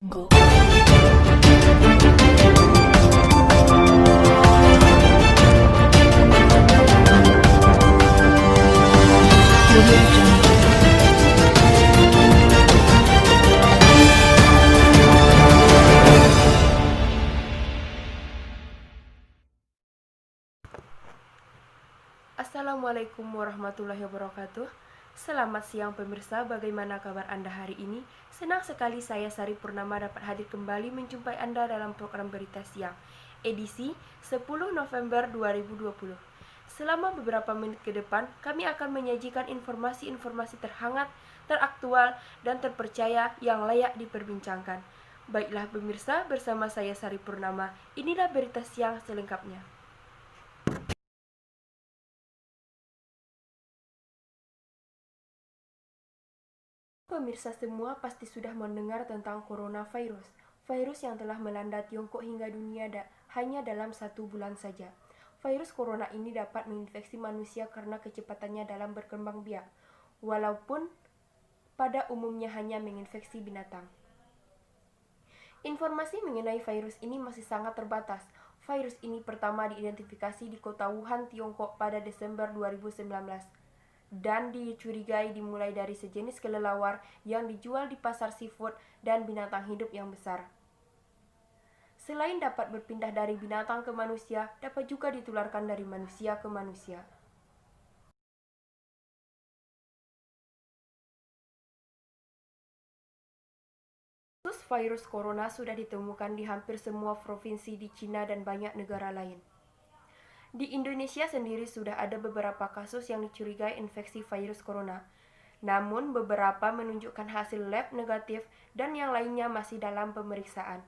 Go. Assalamualaikum warahmatullahi wabarakatuh. Selamat siang pemirsa, bagaimana kabar Anda hari ini? Senang sekali saya Sari Purnama dapat hadir kembali menjumpai Anda dalam program Berita Siang, edisi 10 November 2020. Selama beberapa menit ke depan, kami akan menyajikan informasi-informasi terhangat, teraktual, dan terpercaya yang layak diperbincangkan. Baiklah pemirsa, bersama saya Sari Purnama, inilah Berita Siang selengkapnya. Pemirsa semua pasti sudah mendengar tentang coronavirus, virus yang telah melanda Tiongkok hingga dunia hanya dalam 1 bulan saja. Virus corona ini dapat menginfeksi manusia karena kecepatannya dalam berkembang biak, walaupun pada umumnya hanya menginfeksi binatang. Informasi mengenai virus ini masih sangat terbatas. Virus ini pertama diidentifikasi di kota Wuhan, Tiongkok pada Desember 2019. Dan dicurigai dimulai dari sejenis kelelawar yang dijual di pasar seafood dan binatang hidup yang besar. Selain dapat berpindah dari binatang ke manusia, dapat juga ditularkan dari manusia ke manusia. Kasus virus corona sudah ditemukan di hampir semua provinsi di Cina dan banyak negara lain. Di Indonesia sendiri sudah ada beberapa kasus yang dicurigai infeksi virus corona. Namun beberapa menunjukkan hasil lab negatif dan yang lainnya masih dalam pemeriksaan.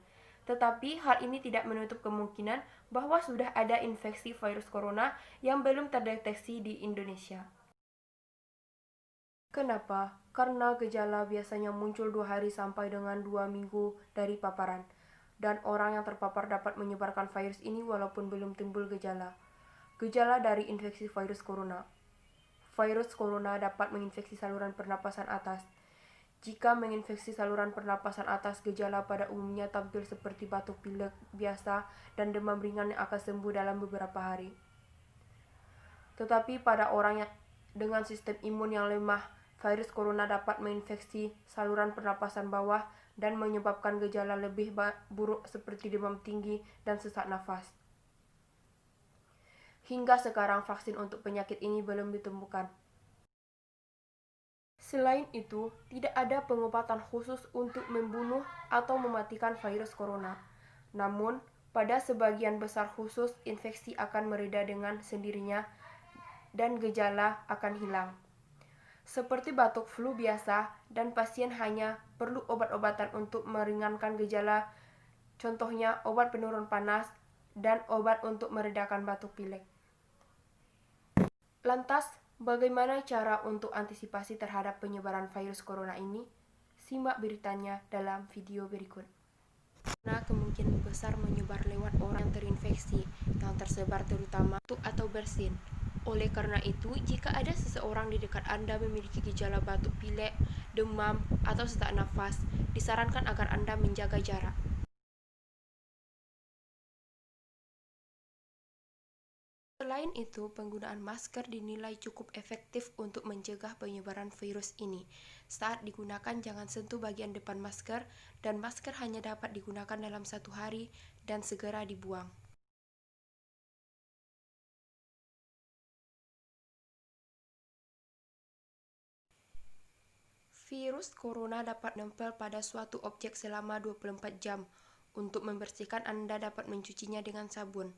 Tetapi hal ini tidak menutup kemungkinan bahwa sudah ada infeksi virus corona yang belum terdeteksi di Indonesia. Kenapa? Karena gejala biasanya muncul 2 hari sampai dengan 2 minggu dari paparan. Dan orang yang terpapar dapat menyebarkan virus ini walaupun belum timbul gejala. Gejala dari infeksi virus corona. Virus corona dapat menginfeksi saluran pernapasan atas. Jika menginfeksi saluran pernapasan atas, gejala pada umumnya tampil seperti batuk pilek biasa dan demam ringan yang akan sembuh dalam beberapa hari. Tetapi pada orang yang dengan sistem imun yang lemah, virus corona dapat menginfeksi saluran pernapasan bawah dan menyebabkan gejala lebih buruk seperti demam tinggi dan sesak nafas. Hingga sekarang vaksin untuk penyakit ini belum ditemukan. Selain itu, tidak ada pengobatan khusus untuk membunuh atau mematikan virus corona. Namun, pada sebagian besar khusus, infeksi akan mereda dengan sendirinya dan gejala akan hilang. Seperti batuk flu biasa, dan pasien hanya perlu obat-obatan untuk meringankan gejala, contohnya obat penurun panas dan obat untuk meredakan batuk pilek. Lantas, bagaimana cara untuk antisipasi terhadap penyebaran virus corona ini? Simak beritanya dalam video berikut. Karena kemungkinan besar menyebar lewat orang yang terinfeksi, yang tersebar terutama batuk atau bersin. Oleh karena itu, jika ada seseorang di dekat Anda memiliki gejala batuk pilek, demam, atau sesak nafas, disarankan agar Anda menjaga jarak. Selain itu, penggunaan masker dinilai cukup efektif untuk mencegah penyebaran virus ini. Saat digunakan, jangan sentuh bagian depan masker, dan masker hanya dapat digunakan dalam 1 hari dan segera dibuang. Virus corona dapat nempel pada suatu objek selama 24 jam. Untuk membersihkan, Anda dapat mencucinya dengan sabun.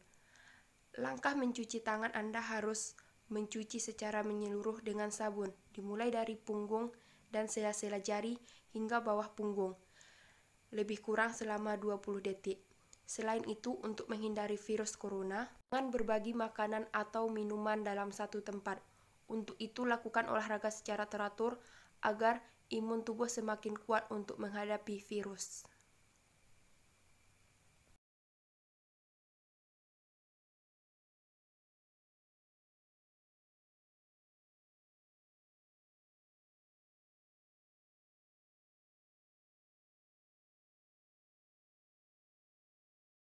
Langkah mencuci tangan Anda harus mencuci secara menyeluruh dengan sabun, dimulai dari punggung dan sela-sela jari hingga bawah punggung, lebih kurang selama 20 detik. Selain itu, untuk menghindari virus corona, jangan berbagi makanan atau minuman dalam satu tempat. Untuk itu, lakukan olahraga secara teratur agar imun tubuh semakin kuat untuk menghadapi virus.